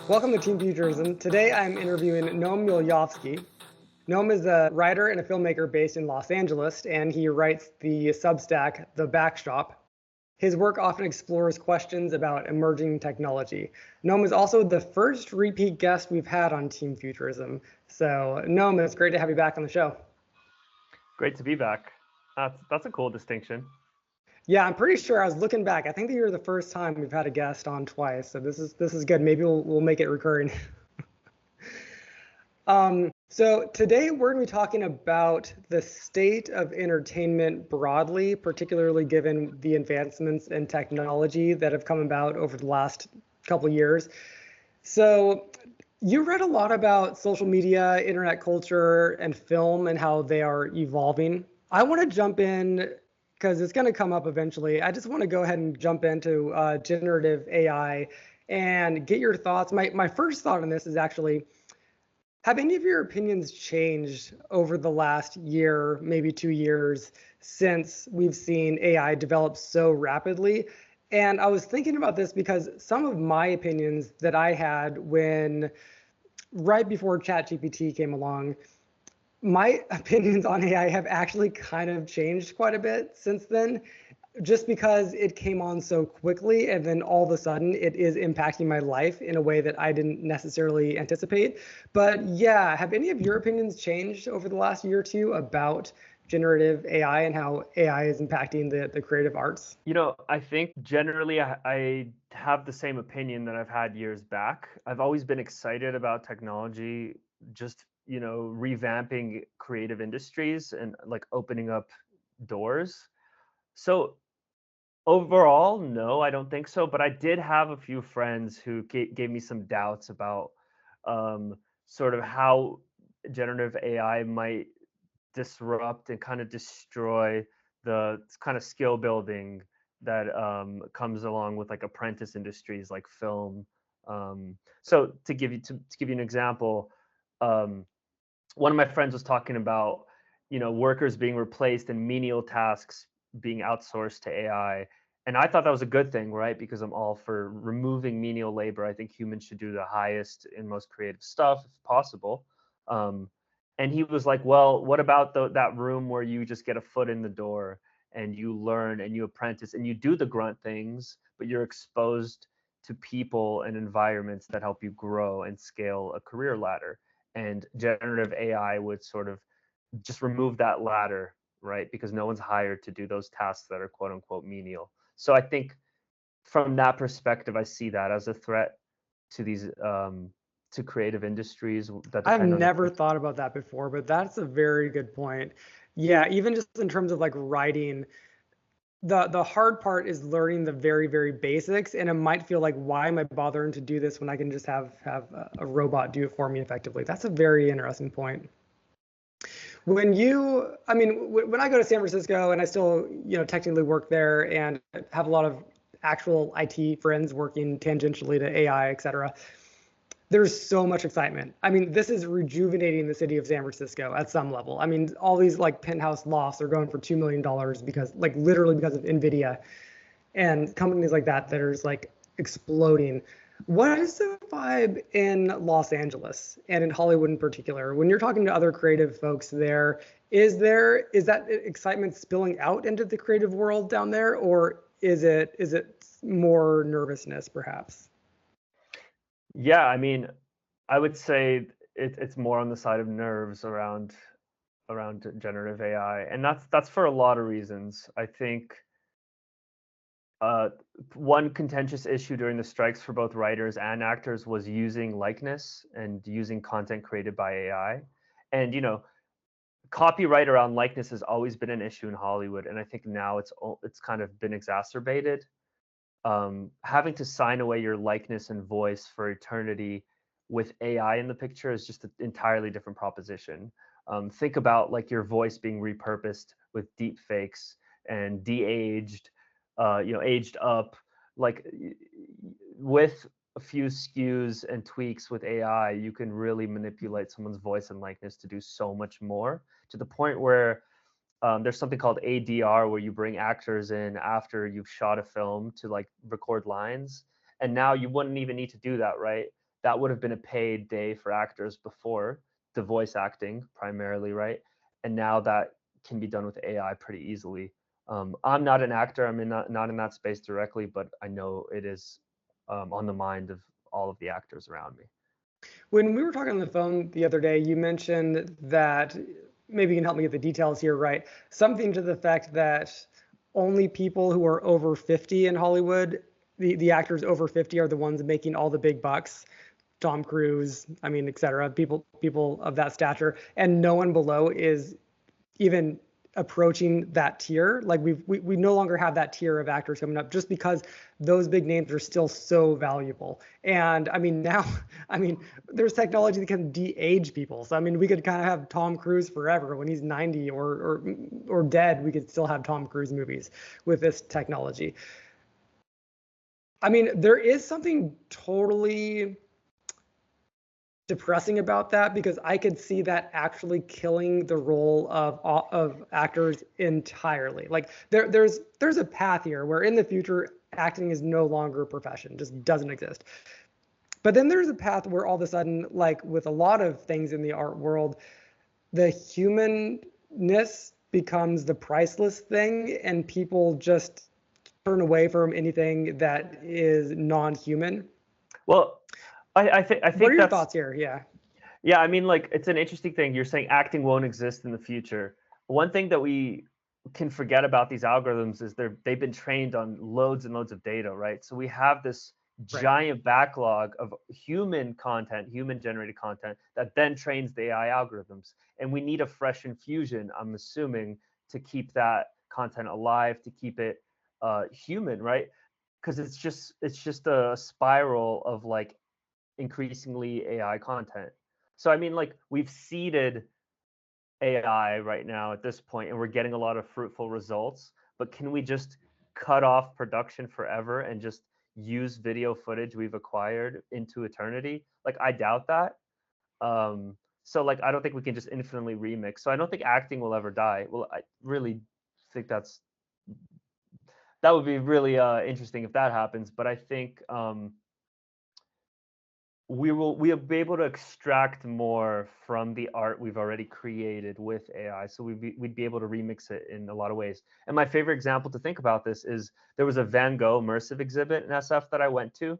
Welcome to Team Futures, and today I'm interviewing Naum Milyavskiy. Naum is a writer and a filmmaker based in Los Angeles, and he writes the Substack the Backshop. His work often explores questions about emerging technology. Naum is also the first repeat guest we've had on Team Futurism. So, Naum, it's great to have you back on the show. Great to be back. That's a cool distinction. Yeah, I'm pretty sure I was looking back. I think that you're the first time we've had a guest on twice, so this is good. Maybe we'll make it recurring. So today we're going to be talking about the state of entertainment broadly, particularly given the advancements in technology that have come about over the last couple of years. So you read a lot about social media, internet culture, and film and how they are evolving. I want to jump in because it's going to come up eventually. I just want to go ahead and jump into generative AI and get your thoughts. My first thought on this is actually, have any of your opinions changed over the last year, maybe 2 years, since we've seen AI develop so rapidly? And I was thinking about this because some of my opinions that I had when right before ChatGPT came along, my opinions on AI have actually kind of changed quite a bit since then, just because it came on so quickly and then all of a sudden it is impacting my life in a way that I didn't necessarily anticipate. But yeah, have any of your opinions changed over the last year or two about generative AI and how AI is impacting the creative arts? I think generally I have the same opinion that I've had years back. I've always been excited about technology, just, revamping creative industries and like opening up doors. So overall, no, I don't think so. But I did have a few friends who gave me some doubts about sort of how generative AI might disrupt and kind of destroy the kind of skill building that comes along with like apprentice industries like film. So to give you an example, um, one of my friends was talking about workers being replaced and menial tasks being outsourced to AI. And I thought that was a good thing, right? Because I'm all for removing menial labor. I think humans should do the highest and most creative stuff if possible. Um, and he was like, well, what about that room where you just get a foot in the door and you learn and you apprentice and you do the grunt things, but you're exposed to people and environments that help you grow and scale a career ladder. And generative AI would sort of just remove that ladder, right? Because no one's hired to do those tasks that are quote unquote menial. So I think from that perspective, I see that as a threat to these to creative industries that I've depend on never attention. thought about that before, but that's a very good point. Yeah, even just in terms of like writing, the hard part is learning the very basics, and it might feel like, why am I bothering to do this when I can just have a robot do it for me effectively? That's a very interesting point. When I go to San Francisco, and I still, technically work there and have a lot of actual IT friends working tangentially to AI, et cetera, there's so much excitement. I mean, this is rejuvenating the city of San Francisco at some level. I mean, all these like penthouse lofts are going for $2 million because, like, literally because of NVIDIA and companies like that are just like exploding. What is the vibe in Los Angeles and in Hollywood in particular? When you're talking to other creative folks there, is that excitement spilling out into the creative world down there, or is it more nervousness perhaps? Yeah, I mean, I would say it's more on the side of nerves around generative AI, and that's for a lot of reasons. I think uh, one contentious issue during the strikes for both writers and actors was using likeness and using content created by AI. And copyright around likeness has always been an issue in Hollywood, and I think now it's kind of been exacerbated. Having to sign away your likeness and voice for eternity with AI in the picture is just an entirely different proposition. Think about like your voice being repurposed with deep fakes and de-aged, aged up, like with a few skews and tweaks with AI, you can really manipulate someone's voice and likeness to do so much more, to the point where there's something called ADR, where you bring actors in after you've shot a film to like record lines. And now you wouldn't even need to do that, right? that would have been a paid day for actors before, the voice acting primarily, right? And now that can be done with AI pretty easily. I'm not an actor. I'm not in that space directly, but I know it is on the mind of all of the actors around me. When we were talking on the phone the other day, you mentioned that, maybe you can help me get the details here, right? Something to the effect that only people who are over 50 in Hollywood, the actors over 50 are the ones making all the big bucks. Tom Cruise, I mean, et cetera, people of that stature, and no one below is even approaching that tier. Like we no longer have that tier of actors coming up, just because those big names are still so valuable. And I mean, now, I mean, there's technology that can de-age people. So I mean, we could kind of have Tom Cruise forever. When he's 90 or dead, we could still have Tom Cruise movies with this technology. I mean, there is something totally depressing about that, because I could see that actually killing the role of actors entirely. Like there's a path here where in the future acting is no longer a profession, just doesn't exist. But then there's a path where all of a sudden, like with a lot of things in the art world, the humanness becomes the priceless thing, and people just turn away from anything that is non-human. Well, I think What are your that's thoughts here? Yeah. yeah. I mean, like it's an interesting thing. You're saying acting won't exist in the future. One thing that we can forget about these algorithms is they've been trained on loads and loads of data, right? So we have this Right. giant backlog of human content, human generated content that then trains the AI algorithms. And we need a fresh infusion, I'm assuming, to keep that content alive, to keep it human, right? Because it's just a spiral of like increasingly AI content. So I mean, like we've seeded AI right now at this point, and we're getting a lot of fruitful results. But can we just cut off production forever and just use video footage we've acquired into eternity? Like I doubt that. So like I don't think we can just infinitely remix. So I don't think acting will ever die. Well, I really think that would be really interesting if that happens. But I think we'll be able to extract more from the art we've already created with AI. So we'd be able to remix it in a lot of ways. And my favorite example to think about this is there was a Van Gogh immersive exhibit in SF that I went to,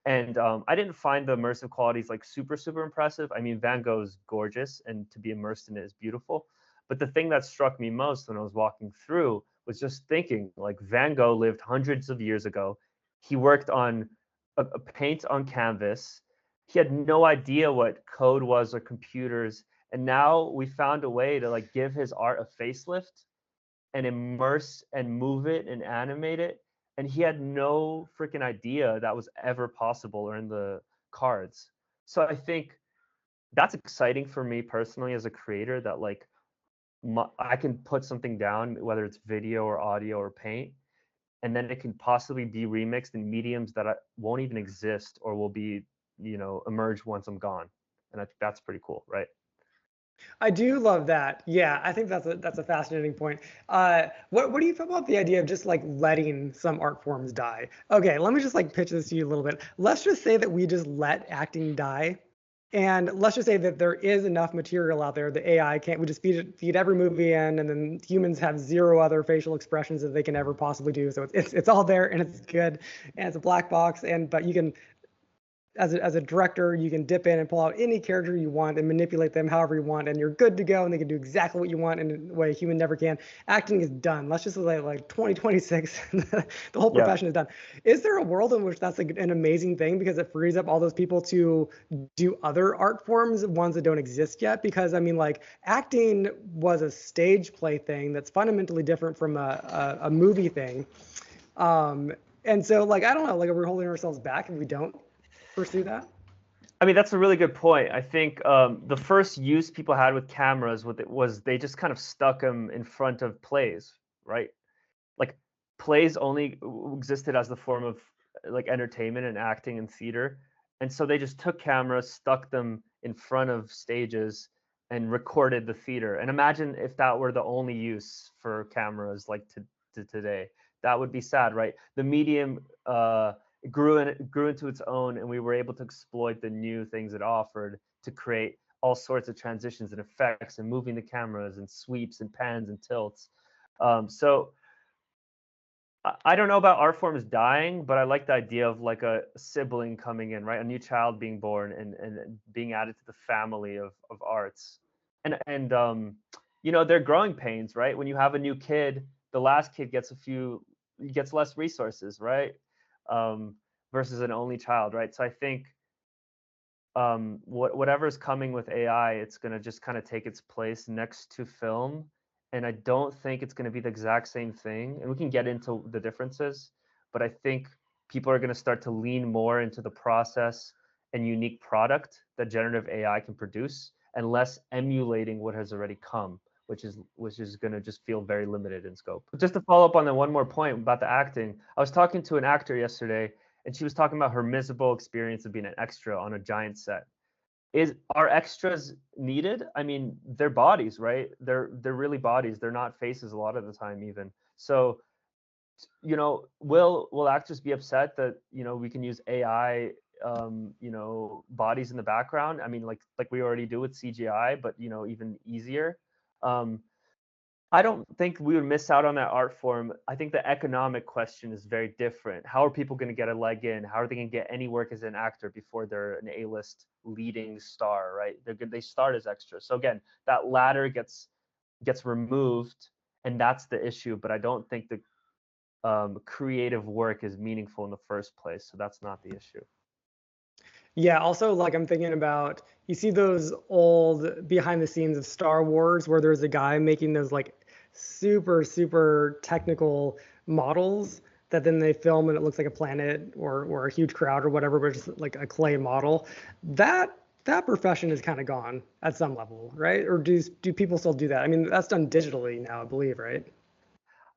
and I didn't find the immersive qualities like super impressive. I mean, Van Gogh is gorgeous, and to be immersed in it is beautiful. But the thing that struck me most when I was walking through was just thinking, like Van Gogh lived hundreds of years ago. He worked on a paint on canvas. He had no idea what code was or computers, and now we found a way to like give his art a facelift and immerse and move it and animate it. And he had no freaking idea that was ever possible or in the cards. So I think that's exciting for me personally as a creator, that like I can put something down, whether it's video or audio or paint, and then it can possibly be remixed in mediums that won't even exist or will be, emerge once I'm gone. And I think that's pretty cool, right? I do love that. Yeah, I think that's a fascinating point. What do you feel about the idea of just like letting some art forms die? Okay, let me just like pitch this to you a little bit. Let's just say that we just let acting die, and let's just say that there is enough material out there. The AI can't. We just feed every movie in, and then humans have zero other facial expressions that they can ever possibly do. So it's all there, and it's good, and it's a black box. But you can, as a director, you can dip in and pull out any character you want and manipulate them however you want, and you're good to go, and they can do exactly what you want in a way a human never can. Acting is done. Let's just say like 2026, the whole Yeah. profession is done. Is there a world in which that's like an amazing thing, because it frees up all those people to do other art forms, ones that don't exist yet? Because I mean, like acting was a stage play thing that's fundamentally different from a movie thing. And so like, I don't know, like, are we holding ourselves back if we don't pursue that? I mean, that's a really good point. I think the first use people had with cameras was they just kind of stuck them in front of plays, right? Like plays only existed as the form of like entertainment and acting and theater. And so they just took cameras, stuck them in front of stages, and recorded the theater. And imagine if that were the only use for cameras like to today. That would be sad, right? The medium grew into its own, and we were able to exploit the new things it offered to create all sorts of transitions and effects and moving the cameras and sweeps and pans and tilts. So I don't know about art forms dying, but I like the idea of like a sibling coming in, right? A new child being born and being added to the family of arts. And they're growing pains, right? When you have a new kid, the last kid gets less resources, right? Versus an only child, right? So I think whatever's coming with AI, it's going to just kind of take its place next to film. And I don't think it's going to be the exact same thing. And we can get into the differences, but I think people are going to start to lean more into the process and unique product that generative AI can produce, and less emulating what has already come, which is going to just feel very limited in scope. Just to follow up on the one more point about the acting, I was talking to an actor yesterday, and she was talking about her miserable experience of being an extra on a giant set. Are extras needed? I mean, they're bodies, right? They're really bodies. They're not faces a lot of the time, even. So, will actors be upset that we can use AI, bodies in the background? I mean, like we already do with CGI, but even easier. I don't think we would miss out on that art form. I think the economic question is very different. How are people going to get a leg in? How are they going to get any work as an actor before they're an A-list leading star, right? They start as extras. So again, that ladder gets removed, and that's the issue. But I don't think the creative work is meaningful in the first place. So that's not the issue. Yeah, also like I'm thinking about, you see those old behind the scenes of Star Wars where there's a guy making those like super technical models that then they film and it looks like a planet or a huge crowd or whatever, but just like a clay model. That profession is kind of gone at some level, right? Or do people still do that? I mean, that's done digitally now, I believe, right?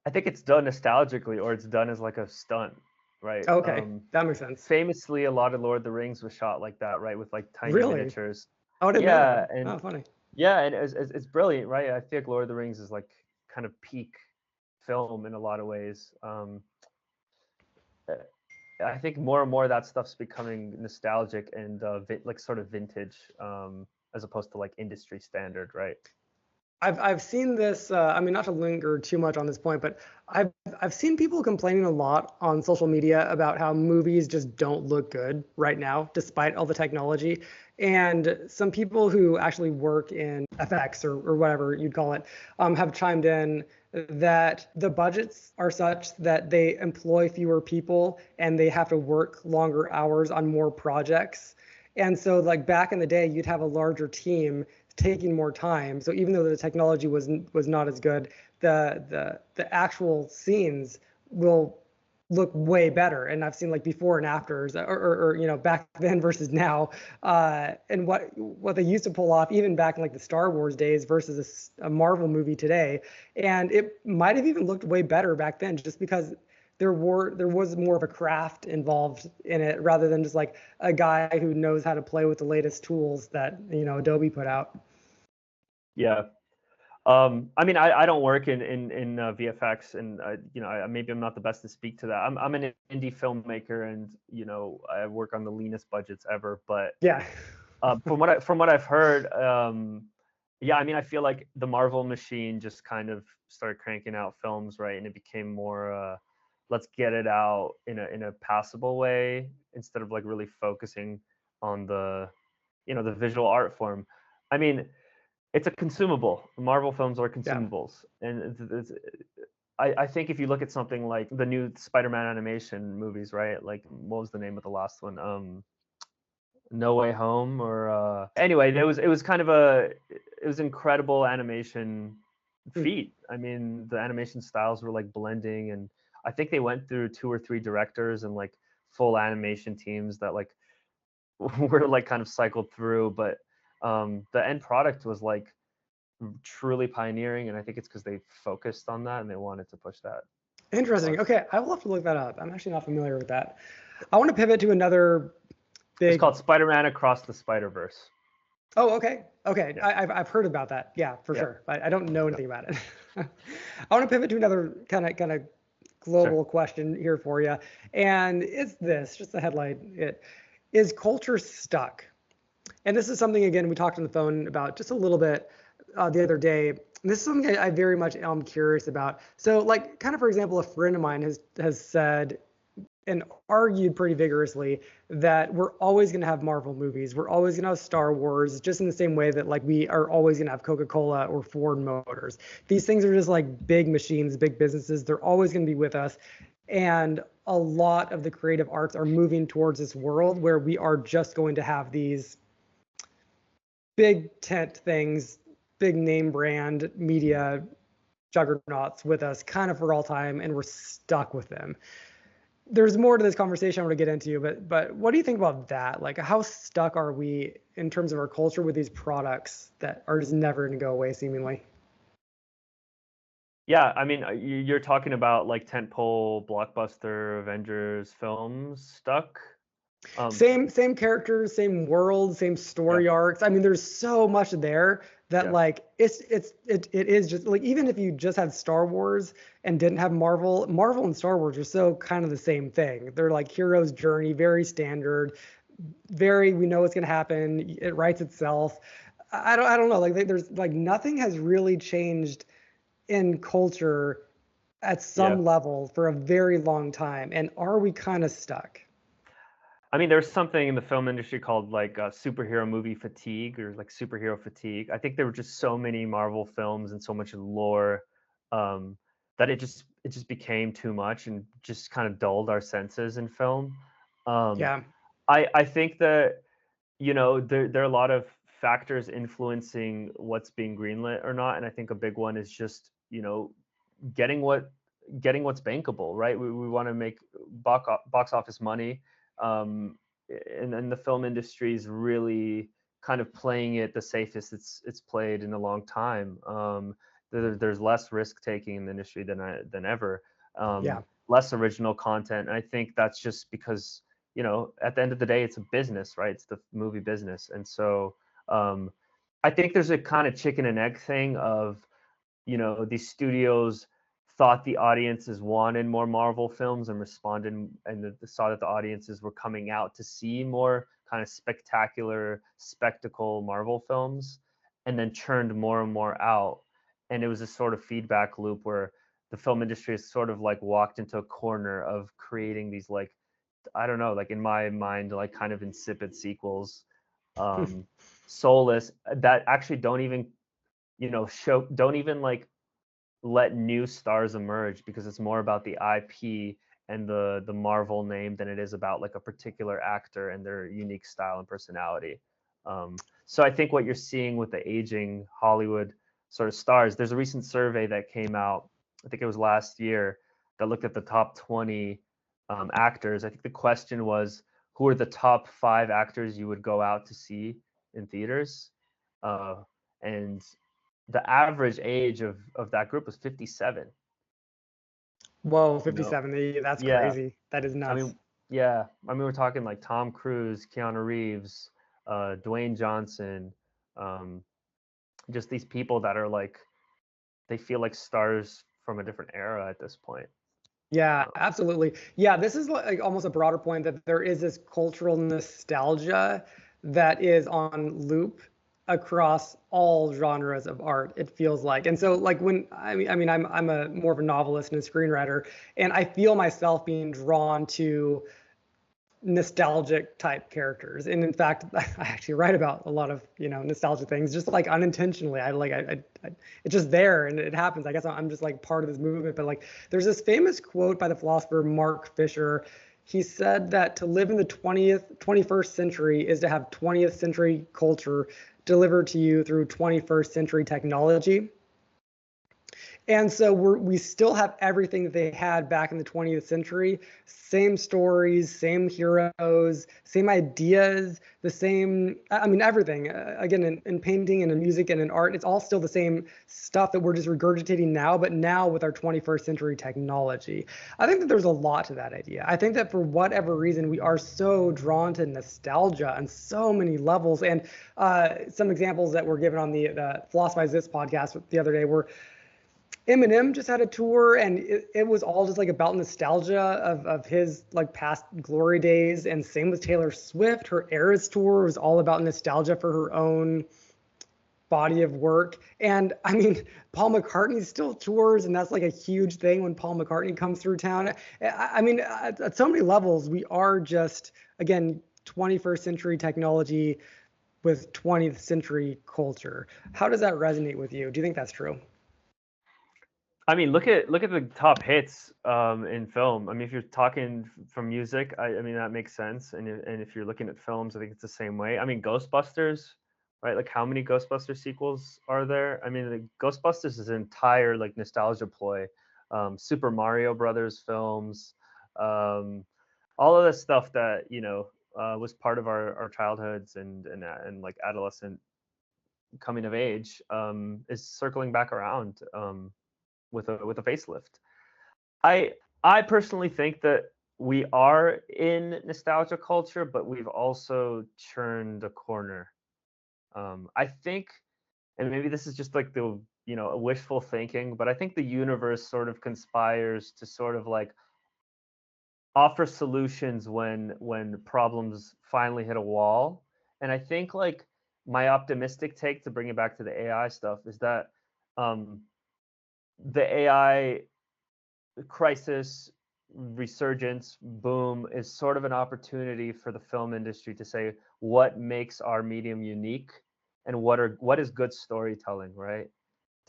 I think it's done nostalgically, or it's done as like a stunt, right? Okay, that makes sense. Famously, a lot of Lord of the Rings was shot like that, right? With like tiny Really? miniatures. Oh, I didn't know Yeah, that. and Oh, funny. yeah, and it's brilliant, right? I feel like Lord of the Rings is like kind of peak film in a lot of ways. I think more and more of that stuff's becoming nostalgic and like sort of vintage, as opposed to like industry standard, right? I've seen this. I mean, not to linger too much on this point, but I've seen people complaining a lot on social media about how movies just don't look good right now, despite all the technology. And some people who actually work in FX or whatever you'd call it, have chimed in that the budgets are such that they employ fewer people and they have to work longer hours on more projects. And so, like back in the day, you'd have a larger team taking more time. So even though the technology was not as good, the actual scenes will look way better. And I've seen like before and afters, or back then versus now, and what they used to pull off even back in like the Star Wars days versus a Marvel movie today. And it might have even looked way better back then, just because there was more of a craft involved in it rather than just like a guy who knows how to play with the latest tools that Adobe put out. Yeah. I mean, I don't work in VFX, and maybe I'm not the best to speak to that. I'm an indie filmmaker, and I work on the leanest budgets ever. But Yeah. from what I've heard, yeah, I mean, I feel like the Marvel machine just kind of started cranking out films, right? And it became more, let's get it out in a passable way instead of like really focusing on the visual art form. I mean, it's a consumable. Marvel films are Yeah. consumables, and I think if you look at something like the new Spider-Man animation movies, right? Like, what was the name of the last one? No Way Home, or anyway, it was kind of it was incredible animation feat. I mean, the animation styles were like blending, and I think they went through 2 or 3 directors and like full animation teams that like were like kind of cycled through, but the end product was like truly pioneering, and I think it's because they focused on that and they wanted to push that. Interesting. Okay, I will have to look that up. I'm actually not familiar with that. I want to pivot to another big. It's called Spider-Man Across the Spider-Verse. Oh, okay. Yeah. I've heard about that. Yeah, for Yeah. sure. I don't know anything about it. I want to pivot to another kind of global question here for you. And it's this, just the headline. It is culture stuck. And this is something, again, we talked on the phone about just a little bit the other day. This is something I very much am curious about. So, like, kind of, for example, a friend of mine has said and argued pretty vigorously that we're always going to have Marvel movies. We're always going to have Star Wars, just in the same way that like we are always going to have Coca-Cola or Ford Motors. These things are just like big machines, big businesses. They're always going to be with us. And a lot of the creative arts are moving towards this world where we are just going to have these big tent things, big name brand media juggernauts with us kind of for all time, and we're stuck with them. There's more to this conversation I want to get into, but what do you think about that? Like, how stuck are we in terms of our culture with these products that are just never going to go away, seemingly? Yeah, I mean, you're talking about like tentpole blockbuster Avengers films stuck. Same characters, same world, same Yeah, story arcs. I mean, there's so much there that yeah, like it is just like, even if you just had Star Wars and didn't have Marvel and Star Wars are so kind of the same thing. They're like hero's journey, very standard, very, we know what's going to happen. It writes itself. I don't know. Like there's like nothing has really changed in culture at yeah. some level for a very long time. And are we kind of stuck? I mean, there's something in the film industry called like superhero movie fatigue or like superhero fatigue. I think there were just so many Marvel films and so much lore um, that it just became too much and just kind of dulled our senses in film. Um, Yeah. I think that there are a lot of factors influencing what's being greenlit or not, and I think a big one is just getting what getting what's bankable, right? We want to make box office money, um, and the film industry is really kind of playing it the safest it's played in a long time. There's less risk taking in the industry than ever, Yeah. less original content. And I think that's just because at the end of the day, it's a business, right? It's the movie business, and so um, I think there's a kind of chicken and egg thing of these studios thought the audiences wanted more Marvel films and responded, and saw that the audiences were coming out to see more kind of spectacular spectacle Marvel films, and then churned more and more out. And it was a sort of feedback loop where the film industry has sort of like walked into a corner of creating these, like, I don't know, like in my mind, like kind of insipid sequels, um, soulless, that actually don't even don't even like let new stars emerge, because it's more about the IP and the Marvel name than it is about like a particular actor and their unique style and personality. So I think what you're seeing with the aging Hollywood sort of stars, there's a recent survey that came out, I think it was last year, that looked at the top 20 actors. I think the question was, who are the top 5 actors you would go out to see in theaters? Uh, and the average age of that group was 57. Whoa, You know, 57. That's yeah. crazy. That is I nuts. mean, yeah. I mean, we're talking like Tom Cruise, Keanu Reeves, Dwayne Johnson, um, just these people that are like, they feel like stars from a different era at this point. Yeah, Uh, absolutely. Yeah, this is like almost a broader point that there is this cultural nostalgia that is on loop across all genres of art, it feels like. And so like when I'm a more of a novelist and a screenwriter, and I feel myself being drawn to nostalgic type characters. And in fact, I actually write about a lot of, nostalgic things, just like unintentionally. It's just there and it happens. I guess I'm just like part of this movement. But like, there's this famous quote by the philosopher Mark Fisher. He said that to live in the 21st century is to have 20th century culture delivered to you through 21st century technology. And so we still have everything that they had back in the 20th century. Same stories, same heroes, same ideas, the same, I mean, everything. Again, in painting and in music and in art, it's all still the same stuff that we're just regurgitating now, but now with our 21st century technology. I think that there's a lot to that idea. I think that for whatever reason, we are so drawn to nostalgia on so many levels. And some examples that were given on the Philosophize This podcast the other day were, Eminem just had a tour, and it was all just like about nostalgia of his like past glory days. And same with Taylor Swift. Her Eras tour was all about nostalgia for her own body of work. And I mean, Paul McCartney still tours, and that's like a huge thing when Paul McCartney comes through town. I mean, at so many levels, we are just, again, 21st century technology with 20th century culture. How does that resonate with you? Do you think that's true? I mean, look at the top hits in film. I mean, if you're talking from music, I mean that makes sense. And if you're looking at films, I think it's the same way. I mean, Ghostbusters, right? Like, how many Ghostbusters sequels are there? I mean, the Ghostbusters is an entire like nostalgia ploy. Super Mario Brothers films, um, all of the stuff that was part of our childhoods and like adolescent coming of age is circling back around. With a facelift. I I personally think that we are in nostalgia culture, but we've also turned a corner. I think, and maybe this is just like the wishful thinking, but I think the universe sort of conspires to sort of like offer solutions when problems finally hit a wall. And I think like my optimistic take, to bring it back to the AI stuff, is that um, the AI crisis, resurgence, boom, is sort of an opportunity for the film industry to say what makes our medium unique and what is good storytelling, right?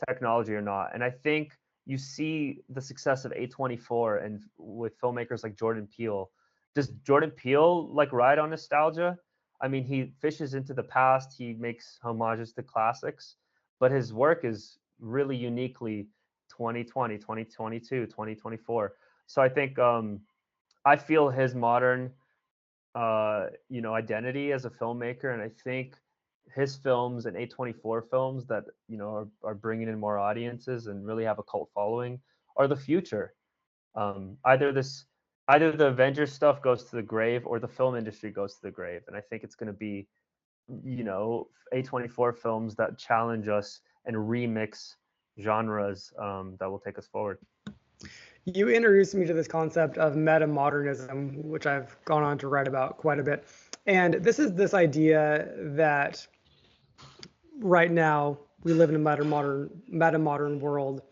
Technology or not. And I think you see the success of A24 and with filmmakers like Jordan Peele. Does Jordan Peele like ride on nostalgia? I mean, he fishes into the past, he makes homages to classics, but his work is really uniquely 2020, 2022, 2024. So I think I feel his modern identity as a filmmaker, and I think his films and A24 films that are bringing in more audiences and really have a cult following are the future. Either either the Avengers stuff goes to the grave or the film industry goes to the grave, and I think it's going to be A24 films that challenge us and remix genres that will take us forward. You introduced me to this concept of meta modernism, which I've gone on to write about quite a bit. And this is this idea that right now we live in a meta modern world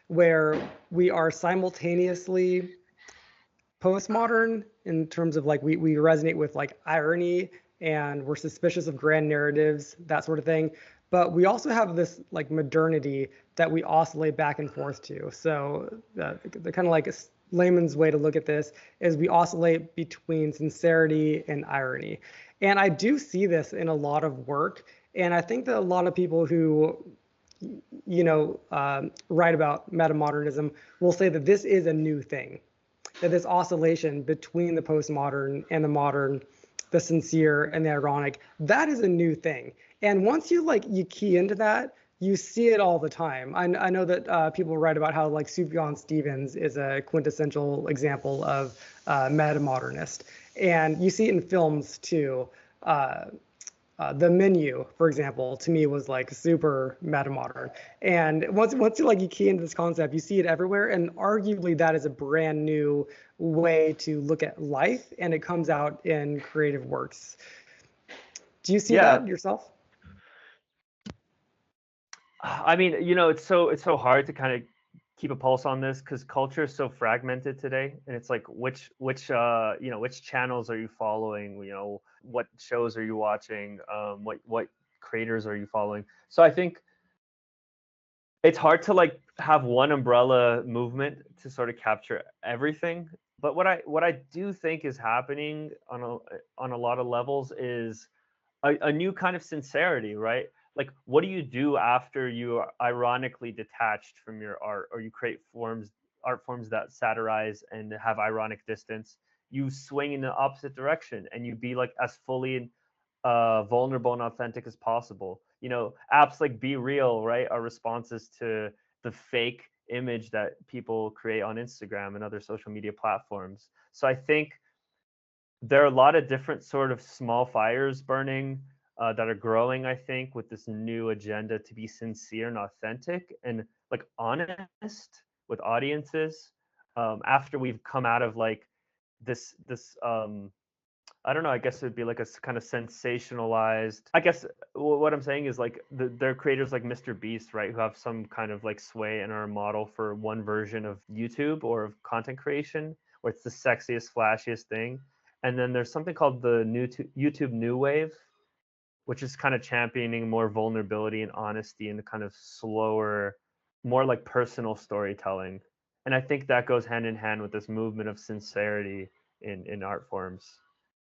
where we are simultaneously postmodern in terms of like we resonate with like irony and we're suspicious of grand narratives, that sort of thing. But we also have this like modernity that we oscillate back and forth to. So the kind of like a layman's way to look at this is we oscillate between sincerity and irony. And I do see this in a lot of work. And I think that a lot of people who write about metamodernism will say that this is a new thing, that this oscillation between the postmodern and the modern, the sincere and the ironic, that is a new thing. And once you key into that, you see it all the time. I know that people write about how like Sufjan Stevens is a quintessential example of metamodernist, and you see it in films too. The Menu, for example, to me was like super metamodern. And once you key into this concept, you see it everywhere. And arguably that is a brand new way to look at life, and it comes out in creative works. Do you see Yeah, that yourself? I mean, it's so hard to kind of keep a pulse on this because culture is so fragmented today, and it's like which channels are you following? What shows are you watching? What creators are you following? So I think it's hard to like have one umbrella movement to sort of capture everything. But what I do think is happening on a lot of levels is a new kind of sincerity, right? Like, what do you do after you are ironically detached from your art, or you create art forms that satirize and have ironic distance? You swing in the opposite direction, and you be like as fully vulnerable and authentic as possible. Apps like Be Real, right, are responses to the fake image that people create on Instagram and other social media platforms. So I think there are a lot of different sort of small fires burning that are growing, I think, with this new agenda to be sincere and authentic. And like honest with audiences, after we've come out of like this I don't know, I guess it would be like a kind of sensationalized. I guess what I'm saying is like there are creators like Mr. Beast, right, who have some kind of like sway and are a model for one version of YouTube or of content creation, where it's the sexiest, flashiest thing. And then there's something called the YouTube New Wave, which is kind of championing more vulnerability and honesty and the kind of slower, more like personal storytelling. And I think that goes hand in hand with this movement of sincerity in art forms.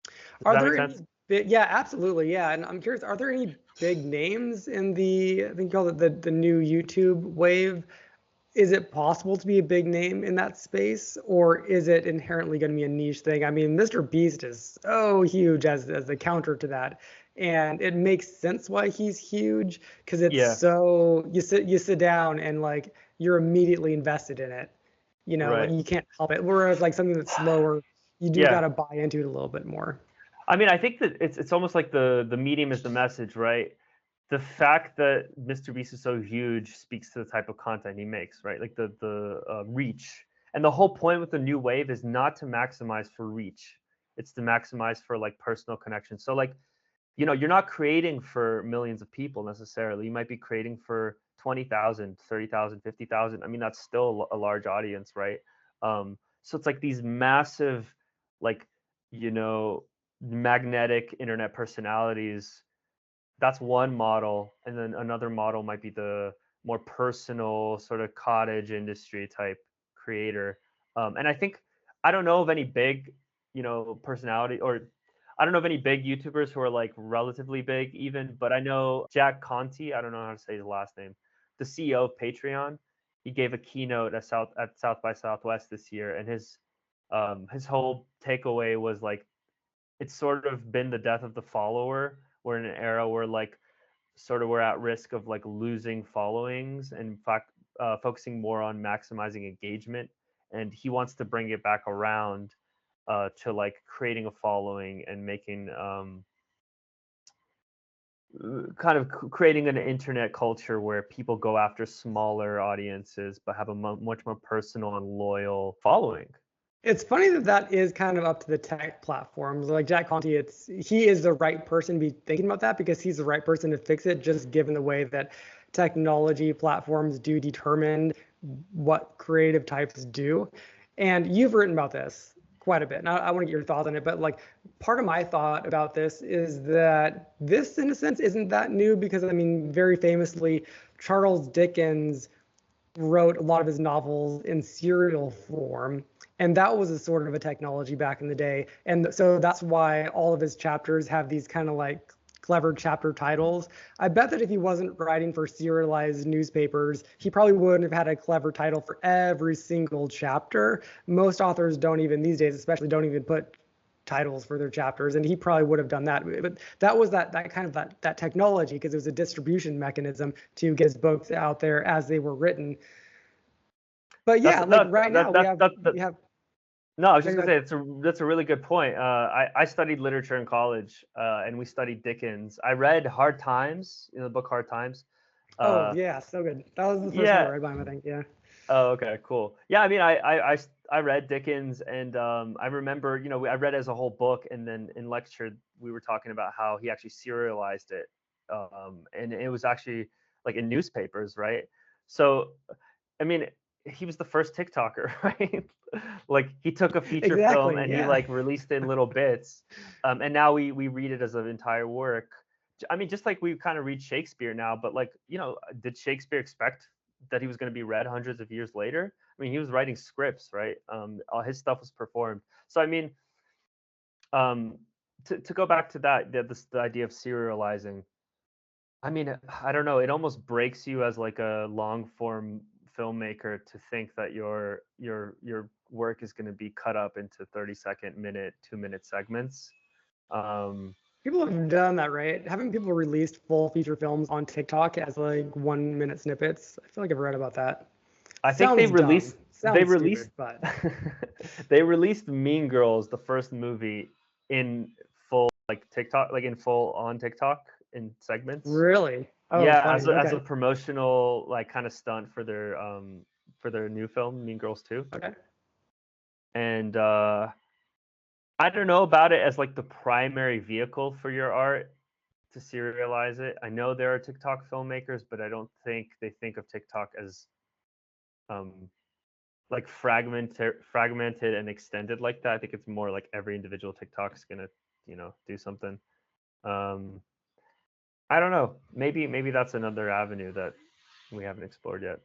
Does Are that make there any sense? yeah, absolutely. Yeah. And I'm curious, are there any big names in the, I think you call it the new YouTube wave? Is it possible to be a big name in that space, or is it inherently going to be a niche thing? I mean, Mr. Beast is so huge as the counter to that. And it makes sense why he's huge, because it's Yeah, so you sit down and like you're immediately invested in it. Like right. you can't help it. Whereas like something that's slower, you do Yeah. gotta buy into it a little bit more. I mean, I think that it's almost like the medium is the message, right? The fact that Mr. Beast is so huge speaks to the type of content he makes, right? Like the reach. And the whole point with the new wave is not to maximize for reach. It's to maximize for like personal connection. So like, you're not creating for millions of people necessarily. You might be creating for 20,000, 30,000, 50,000. I mean, that's still a large audience, right? So it's like these massive, like, you know, magnetic internet personalities. That's one model. And then another model might be the more personal sort of cottage industry type creator. And I think, I don't know of any big, personality, or I don't know of any big YouTubers who are like relatively big even, but I know Jack Conti, I don't know how to say his last name, the CEO of Patreon. He gave a keynote at South by Southwest this year, and his whole takeaway was like, it's sort of been the death of the follower. We're in an era where like sort of we're at risk of like losing followings, and in fact focusing more on maximizing engagement. And he wants to bring it back around to like creating a following and making kind of creating an internet culture where people go after smaller audiences but have a much more personal and loyal following. It's funny that that is kind of up to the tech platforms. Like Jack Conti, he is the right person to be thinking about that because he's the right person to fix it, just given the way that technology platforms do determine what creative types do. And you've written about this quite a bit. And I want to get your thoughts on it. But like part of my thought about this is that this, in a sense, isn't that new because I mean, very famously, Charles Dickens wrote a lot of his novels in serial form. And that was a sort of a technology back in the day. And so that's why all of his chapters have these kind of like clever chapter titles. I bet that if he wasn't writing for serialized newspapers, he probably wouldn't have had a clever title for every single chapter. Most authors don't even these days, especially don't even put titles for their chapters, and he probably would have done that. But that was that kind of that technology because it was a distribution mechanism to get his books out there as they were written. But That's yeah, like that right now that that that, we have No, I was just gonna say that's a really good point. I studied literature in college, and we studied Dickens. I read Hard Times, the book Hard Times. oh Uh, yeah, so good. That was the first one I yeah. read by him, I think. Yeah. Oh, okay, cool. Yeah, I mean, I read Dickens, and I remember, I read it as a whole book, and then in lecture we were talking about how he actually serialized it, and it was actually like in newspapers, right? So, I mean, he was the first TikToker, right? Like he took a feature film Exactly. and he Yeah. like released it in little bits, and now we read it as an entire work. I mean, just like we kind of read Shakespeare now, but like, did Shakespeare expect that he was going to be read hundreds of years later? I mean, he was writing scripts, right? All his stuff was performed. So I mean, um, to go back to that, the idea of serializing. I mean, I don't know. It almost breaks you as like a long form filmmaker to think that your work is going to be cut up into 30-second, minute, 2-minute segments. Um, People have done that, right? Haven't people released full feature films on TikTok as like 1 minute snippets? I feel like I've read about that. I think Sounds dumb. they Sounds released stupid, but they released Mean Girls, the first movie, in full like TikTok, like in full on TikTok in segments. really? Oh, Yeah, as funny. a Okay. promotional like kind of stunt for their new film, Mean Girls 2. Okay. And I don't know about it as like the primary vehicle for your art to serialize it. I know there are TikTok filmmakers, but I don't think they think of TikTok as um like fragmented and extended like that. I think it's more like every individual TikTok is gonna, do something. Um I don't know. Maybe that's another avenue that we haven't explored yet.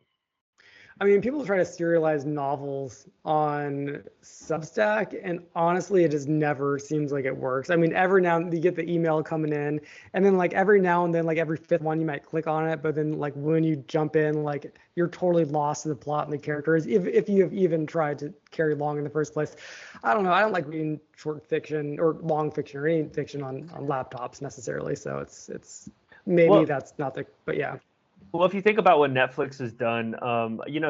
I mean, people try to serialize novels on Substack, and honestly, it just never seems like it works. I mean, every now and then you get the email coming in, and then like every now and then, like every fifth one, you might click on it, but then like when you jump in, like you're totally lost in the plot and the characters, if you have even tried to carry along in the first place. I don't know. I don't like reading short fiction or long fiction or any fiction on laptops necessarily. So it's maybe Well, that's not the, but yeah, Well, if you think about what Netflix has done,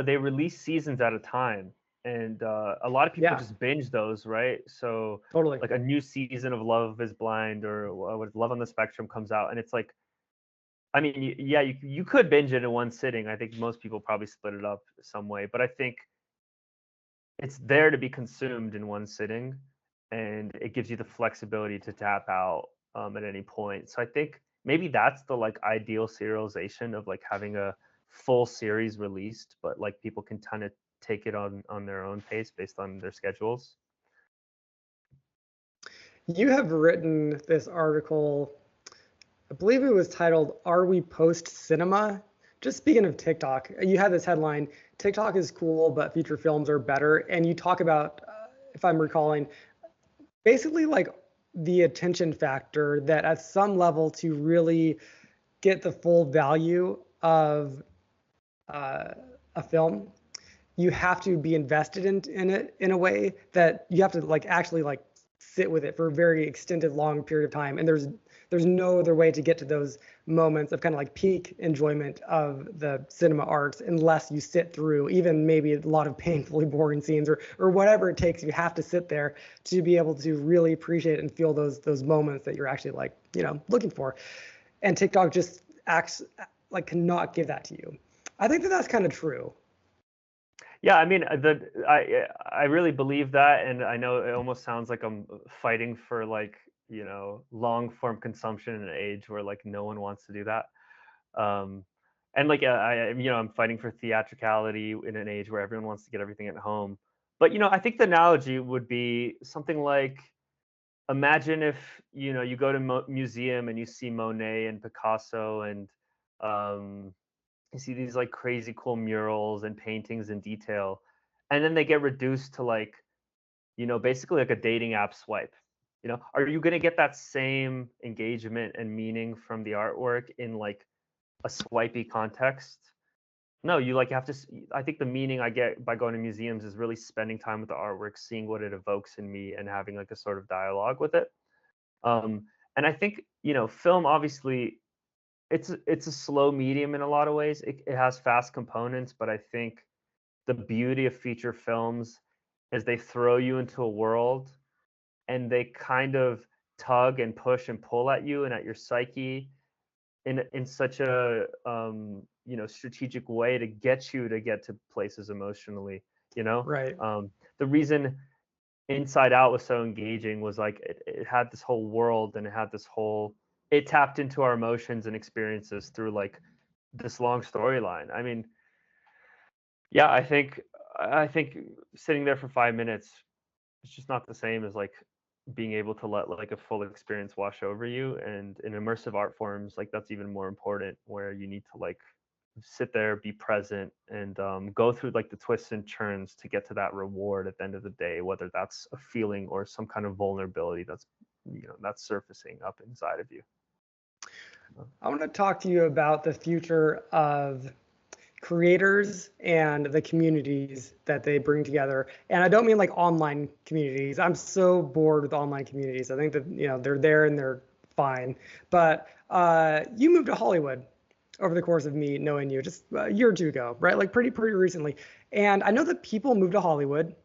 they release seasons at a time, and a lot of people yeah, just binge those, right? So, totally. like a new season of Love Is Blind or what Love on the Spectrum comes out, and it's like, I mean, yeah, you could binge it in one sitting. I think most people probably split it up some way, but I think it's there to be consumed in one sitting, and it gives you the flexibility to tap out at any point. So I think maybe that's the like ideal serialization of like having a full series released, but like people can kind of take it on their own pace based on their schedules. You have written this article, I believe it was titled, Are We Post Cinema? Just speaking of TikTok, you had this headline, TikTok is cool, but feature films are better. And you talk about, if I'm recalling, basically like the attention factor that at some level to really get the full value of uh, a film, you have to be invested in it in a way that you have to like actually like sit with it for a very extended long period of time, and there's no other way to get to those moments of kind of like peak enjoyment of the cinema arts unless you sit through even maybe a lot of painfully boring scenes or whatever it takes. You have to sit there to be able to really appreciate and feel those moments that you're actually like looking for, and TikTok just acts like cannot give that to you. I think that that's kind of true. Yeah, I mean, I really believe that, and I know it almost sounds like I'm fighting for like long form consumption in an age where like no one wants to do that. Um, and like I'm fighting for theatricality in an age where everyone wants to get everything at home. But I think the analogy would be something like, imagine if you go to museum and you see Monet and Picasso and um, you see these like crazy cool murals and paintings in detail, and then they get reduced to like basically like a dating app swipe. Are you going to get that same engagement and meaning from the artwork in like a swipey context? No, you like have to I think the meaning I get by going to museums is really spending time with the artwork, seeing what it evokes in me and having like a sort of dialogue with it. um and I think film obviously it's a slow medium in a lot of ways. It has fast components, but I think the beauty of feature films is they throw you into a world, and they kind of tug and push and pull at you and at your psyche in such a strategic way to get you to get to places emotionally. You know, Right. the reason Inside Out was so engaging was like it had this whole world, and it tapped into our emotions and experiences through like this long storyline. I mean, yeah, I think sitting there for 5 minutes, it's just not the same as like being able to let like a full experience wash over you. And in immersive art forms, like that's even more important, where you need to like sit there, be present, and go through like the twists and turns to get to that reward at the end of the day, whether that's a feeling or some kind of vulnerability that's surfacing up inside of you. I want to talk to you about the future of creators and the communities that they bring together. And I don't mean like online communities. I'm so bored with online communities. I think that they're there and they're fine. But you moved to Hollywood over the course of me knowing you just a year or two ago, right? Like pretty recently. And I know that people move to Hollywood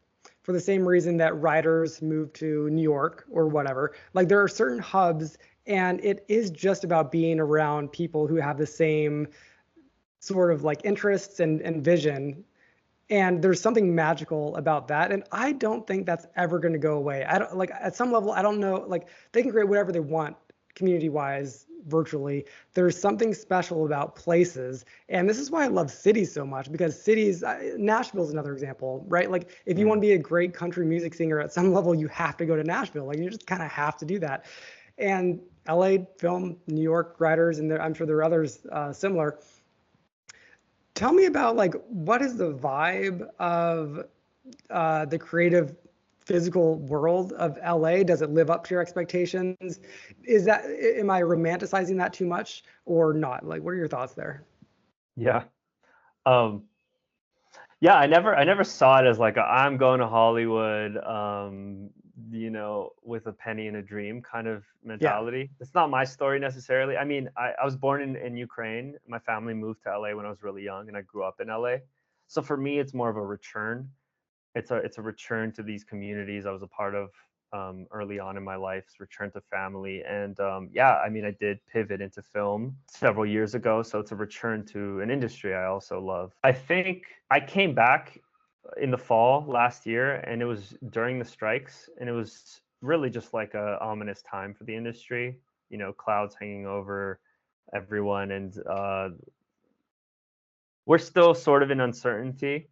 for the same reason that writers move to New York or whatever. Like there are certain hubs And it is just about being around people who have the same sort of like interests and vision. And there's something magical about that. And I don't think that's ever going to go away. I don't like at some level, I don't know, like they can create whatever they want community wise virtually. There's something special about places. And this is why I love cities so much because cities, Nashville is another example, right? Like if you want to be a great country music singer at some level, you have to go to Nashville. Like you just kind of have to do that. And LA film, New York writers, and I'm sure there are others similar. Tell me about like what is the vibe of the creative physical world of LA? Does it live up to your expectations? Am I romanticizing that too much or not? Like, what are your thoughts there? Yeah. Um, yeah, I never saw it as like I'm going to Hollywood, with a penny and a dream kind of Yeah. mentality. It's not my story necessarily. I mean, I was born in Ukraine. My family moved to LA when I was really young, and I grew up in LA. So for me, it's more of a return. It's a return to these communities I was a part of early on in my life, return to family, and yeah, I mean, I did pivot into film several years ago, so it's a return to an industry I also love. I think I came back in the fall last year, and it was during the strikes, and it was really just like a ominous time for the industry. You know, clouds hanging over everyone, and we're still sort of in uncertainty.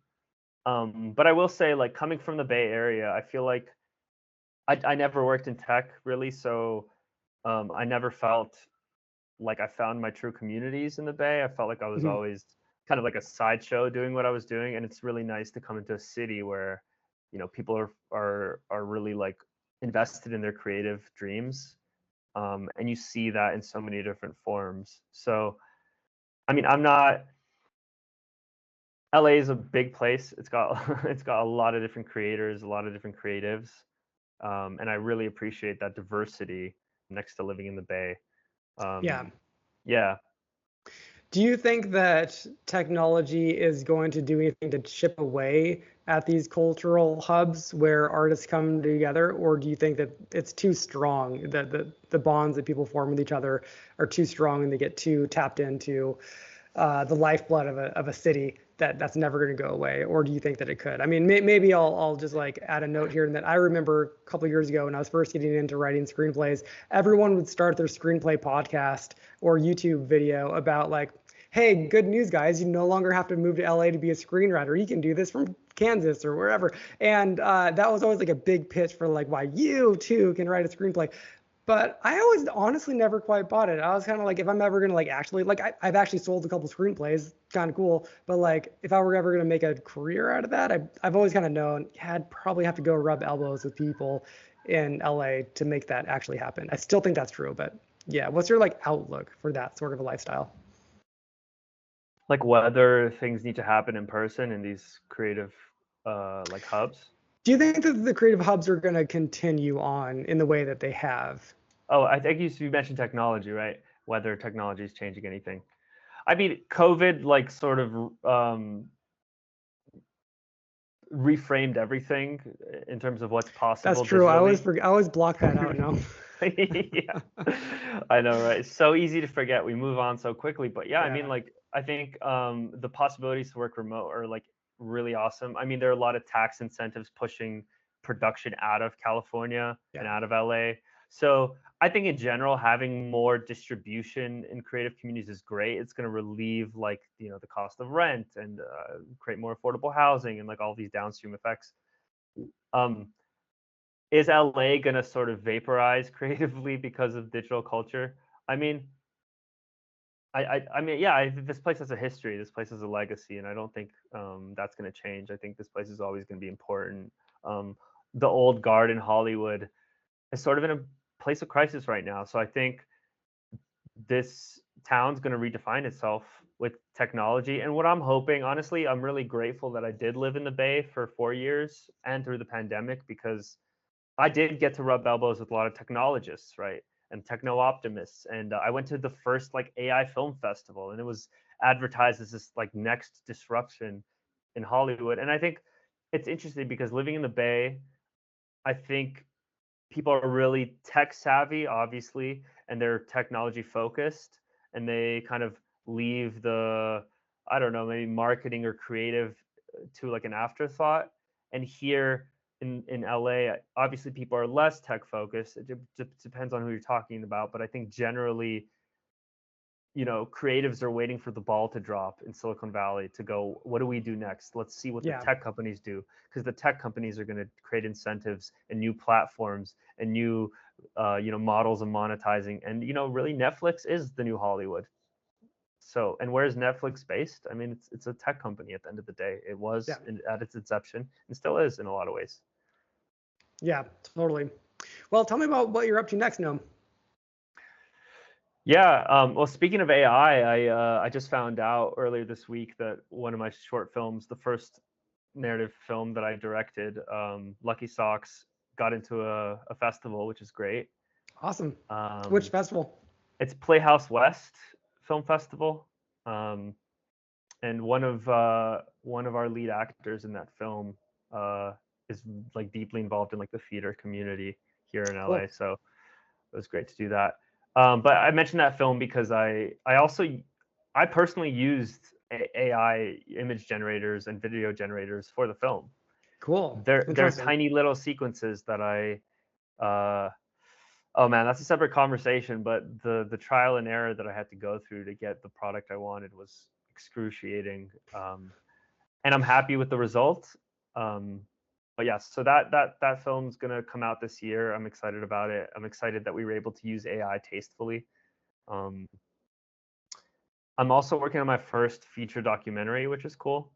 But I will say, like coming from the Bay Area, I feel like I never worked in tech really, so I never felt like I found my true communities in the Bay. I felt like I was Mhm. always kind of like a sideshow doing what I was doing, and it's really nice to come into a city where, people are really like invested in their creative dreams, and you see that in so many different forms. So, I mean, I'm not. LA is a big place. It's got it's got a lot of different creators, a lot of different creatives, and I really appreciate that diversity next to living in the Bay. Yeah. Um, yeah. Do you think that technology is going to do anything to chip away at these cultural hubs where artists come together, or do you think that it's too strong, that the bonds that people form with each other are too strong and they get too tapped into the lifeblood of a city that's never going to go away? Or do you think that it could? I mean, maybe I'll just like add a note here, and that I remember a couple of years ago when I was first getting into writing screenplays, everyone would start their screenplay podcast or YouTube video about like, hey, good news, guys, you no longer have to move to LA to be a screenwriter. You can do this from Kansas or wherever. And that was always like a big pitch for like why you too can write a screenplay. But I always honestly never quite bought it. I was kind of like, if I'm ever gonna like actually like I've actually sold a couple screenplays, kind of cool. But like if I were ever gonna make a career out of that, I've always kind of known, yeah, I'd probably have to go rub elbows with people in LA to make that actually happen. I still think that's true, but yeah, what's your like outlook for that sort of a lifestyle? Like whether things need to happen in person in these creative like hubs. Do you think that the creative hubs are going to continue on in the way that they have? Oh, I think you mentioned technology, right? Whether technology is changing anything. I mean, COVID like sort of reframed everything in terms of what's That's possible true. digitally. I always block that out now. Yeah, I know, right? It's so easy to forget. We move on so quickly. But yeah, I mean, Yeah. like, I think the possibilities to work remote are like really awesome. I mean, there are a lot of tax incentives pushing production out of California and Yeah. out of LA. So I think in general, having more distribution in creative communities is great. It's going to relieve like the cost of rent and create more affordable housing and like all these downstream effects. Um, is LA gonna sort of vaporize creatively because of digital culture? I mean, I mean, yeah, this place has a history. This place has a legacy, and I don't think that's gonna change. I think this place is always gonna be important. Um, the old guard in Hollywood is sort of in a place of crisis right now. So I think this town's going to redefine itself with technology. And what I'm hoping, honestly, I'm really grateful that I did live in the Bay for 4 years and through the pandemic because I did get to rub elbows with a lot of technologists, right? And techno optimists. And I went to the first like AI film festival, and it was advertised as this like next disruption in Hollywood. And I think it's interesting because living in the Bay, I think people are really tech savvy, obviously, and they're technology focused, and they kind of leave the, I don't know, maybe marketing or creative to like an afterthought. And here in LA, obviously people are less tech focused. It depends on who you're talking about, but I think generally, creatives are waiting for the ball to drop in Silicon Valley to go, what do we do next? Let's see what the tech companies do, because the tech companies are going to create incentives and new platforms and new, models of monetizing. And, really Netflix is the new Hollywood. So, and where is Netflix based? I mean, it's a tech company at the end of the day. It was at its inception and still is in a lot of ways. Yeah, totally. Well, tell me about what you're up to next, Naum. Yeah. Well, speaking of AI, I just found out earlier this week that one of my short films, the first narrative film that I directed, Lucky Socks, got into a festival, which is great. Awesome. Which festival? It's Playhouse West Film Festival, and one of our lead actors in that film is like deeply involved in like the theater community here in LA. So it was great to do that. But I mentioned that film because I personally used AI image generators and video generators for the film. Cool. They're tiny little sequences that oh man, that's a separate conversation. But the trial and error that I had to go through to get the product I wanted was excruciating. And I'm happy with the result. But yes, so that film's gonna come out this year. I'm excited about it. I'm excited that we were able to use AI tastefully. I'm also working on my first feature documentary, which is cool.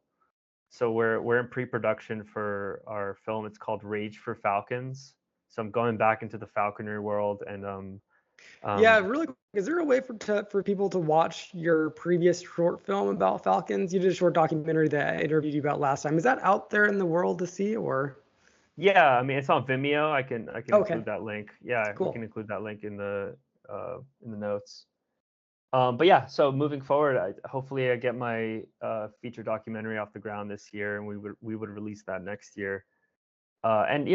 So we're in pre-production for our film. It's called Rage for Falcons. So I'm going back into the falconry world, and yeah, really. Is there a way for people to watch your previous short film about falcons? You did a short documentary that I interviewed you about last time. Is that out there in the world to see, or? Yeah, I mean, it's on Vimeo. I can include that link. Yeah, cool. We can include that link in the notes. But yeah, so moving forward, hopefully I get my feature documentary off the ground this year, and we would release that next year. And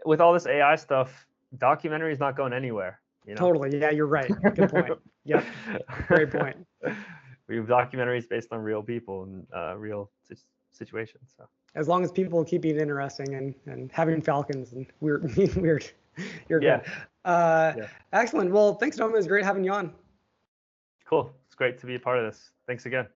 with all this AI stuff, documentary is not going anywhere. Totally. Yeah, you're right. Good point. Yep. Great point. We have documentaries based on real people and real situations. So as long as people keep it interesting and having falcons and weird, you're good. Excellent. Well, thanks, Naum. It was great having you on. Cool. It's great to be a part of this. Thanks again.